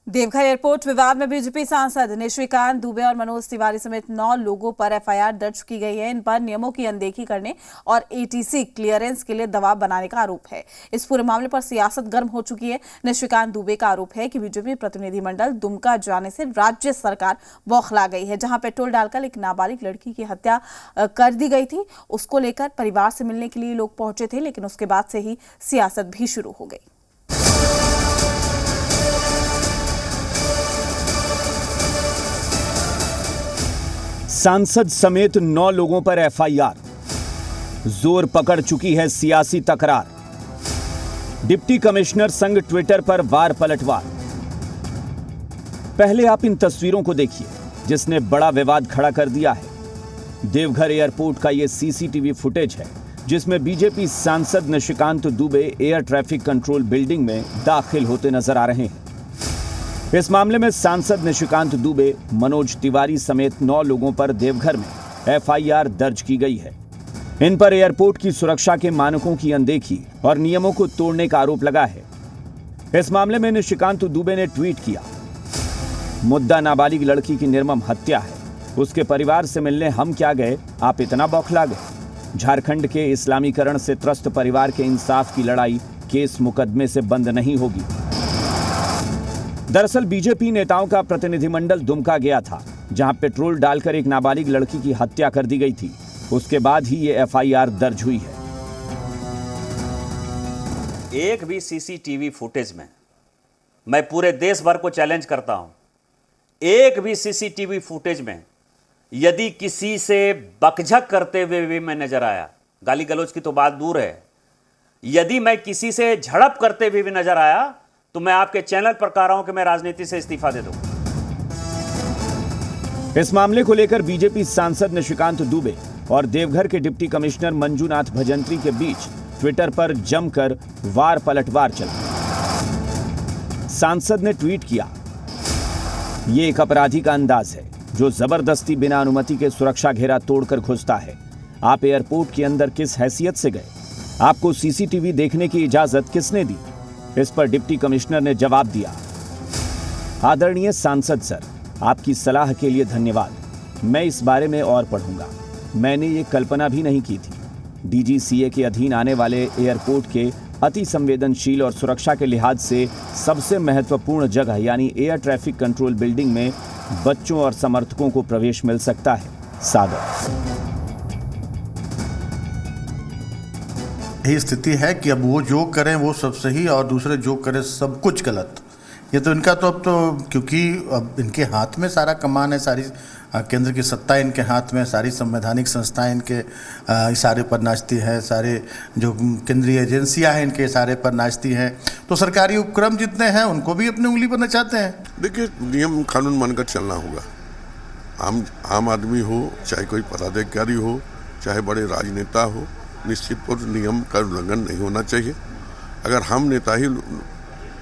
Deoghar airport विवाद में BJP सांसद निशिकांत दुबे और मनोज तिवारी समेत 9 लोगों पर एफआईआर दर्ज की गई है। इन पर नियमों की अनदेखी करने और एटीसी क्लियरेंस के लिए दबाव बनाने का आरोप है। इस पूरे मामले पर सियासत गर्म हो चुकी है। निशिकांत दुबे का आरोप है कि बीजेपी प्रतिनिधिमंडल दुमका जाने से राज्य सरकार बौखला गई है, जहां पेट्रोल डालकर एक नाबालिग लड़की की हत्या कर दी गई थी। उसको लेकर परिवार से मिलने के लिए लोग पहुंचे थे, लेकिन उसके बाद से ही सियासत भी शुरू हो गई। सांसद समेत 9 लोगों पर एफआईआर, जोर पकड़ चुकी है सियासी तकरार। डिप्टी कमिश्नर संग ट्विटर पर वार पलटवार। पहले आप इन तस्वीरों को देखिए जिसने बड़ा विवाद खड़ा कर दिया है। देवघर एयरपोर्ट का यह सीसीटीवी फुटेज है जिसमें बीजेपी सांसद Nishikant Dubey air traffic control building में दाखिल होते नजर आ रहे हैं। इस मामले में सांसद निशिकांत दुबे, मनोज तिवारी समेत 9 लोगों पर देवघर में एफआईआर दर्ज की गई है। इन पर एयरपोर्ट की सुरक्षा के मानकों की अनदेखी और नियमों को तोड़ने का आरोप लगा है। इस मामले में निशिकांत दुबे ने ट्वीट किया, मुद्दा नाबालिग लड़की की निर्मम हत्या है। उसके परिवार से मिलने हम क्या गए, आप इतना बौखला गए। झारखंड के इस्लामीकरण से त्रस्त परिवार के इंसाफ की लड़ाई केस मुकदमे से बंद नहीं होगी। दरअसल बीजेपी नेताओं का प्रतिनिधिमंडल दुमका गया था, जहां पेट्रोल डालकर एक नाबालिग लड़की की हत्या कर दी गई थी। उसके बाद ही ये एफआईआर दर्ज हुई है। एक भी सीसीटीवी फुटेज में, मैं पूरे देश भर को चैलेंज करता हूं, एक भी सीसीटीवी फुटेज में यदि किसी से बकझक करते हुए भी मैं नजर आया, गाली गलौज की तो बात दूर है, यदि मैं किसी से झड़प करते हुए भी नजर आया तो मैं आपके चैनल पर कह रहा हूं कि मैं राजनीति से इस्तीफा दे दूं। इस मामले को लेकर बीजेपी सांसद निशिकांत दुबे और देवघर के डिप्टी कमिश्नर मंजूनाथ भजंत्री के बीच ट्विटर पर जमकर वार पलटवार चला। सांसद ने ट्वीट किया, ये एक अपराधी का अंदाज है जो जबरदस्ती बिना अनुमति के सुरक्षा घेरा तोड़कर घुसता है। आप एयरपोर्ट के अंदर किस हैसियत से गए? आपको सीसीटीवी देखने की इजाजत किसने दी? इस पर डिप्टी कमिश्नर ने जवाब दिया, आदरणीय सांसद सर, आपकी सलाह के लिए धन्यवाद। मैं इस बारे में और पढ़ूंगा। मैंने ये कल्पना भी नहीं की थी। डीजीसीए के अधीन आने वाले एयरपोर्ट के अति संवेदनशील और सुरक्षा के लिहाज से सबसे महत्वपूर्ण जगह यानी एयर ट्रैफिक कंट्रोल बिल्डिंग में बच्चों और समर्थकों को प्रवेश मिल सकता है। सादर। यही स्थिति है कि अब वो जो करें वो सब सही और दूसरे जो करें सब कुछ गलत। ये तो इनका तो अब तो, क्योंकि अब इनके हाथ में सारा कमान है, सारी केंद्र की सत्ता इनके हाथ में, सारी संवैधानिक संस्थाएं इनके इशारे पर नाचती है, सारे जो केंद्रीय एजेंसियां हैं इनके इशारे पर नाचती हैं, तो सरकारी उपक्रम जितने हैं उनको भी अपनी उंगली पर नचाते हैं। देखिए, नियम कानून मानकर चलना होगा। आम आदमी हो, चाहे कोई पदाधिकारी हो, चाहे बड़े राजनेता हो, निश्चित पर नियम का उल्लंघन नहीं होना चाहिए। अगर हम नेता ही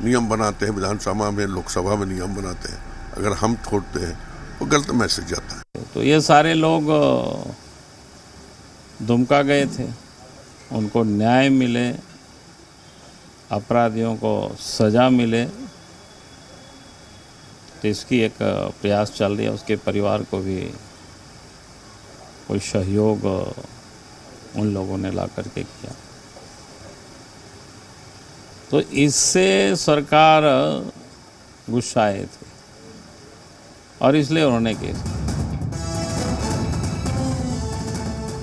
नियम बनाते हैं, विधानसभा में, लोकसभा में नियम बनाते हैं, अगर हम छोड़ते हैं तो गलत मैसेज जाता है। तो ये सारे लोग दुमका गए थे, उनको न्याय मिले, अपराधियों को सजा मिले, तो इसकी एक प्रयास चल रही है। उसके परिवार को भी कोई सहयोग उन लोगों ने ला करके किया, तो इससे सरकार गुस्साए थे और इसलिए उन्होंने केस।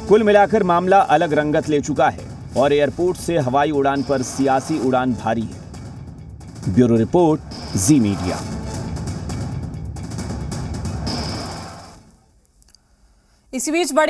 कुल मिलाकर मामला अलग रंगत ले चुका है और एयरपोर्ट से हवाई उड़ान पर सियासी उड़ान भारी है। ब्यूरो रिपोर्ट, जी मीडिया। इसी बीच बड़ी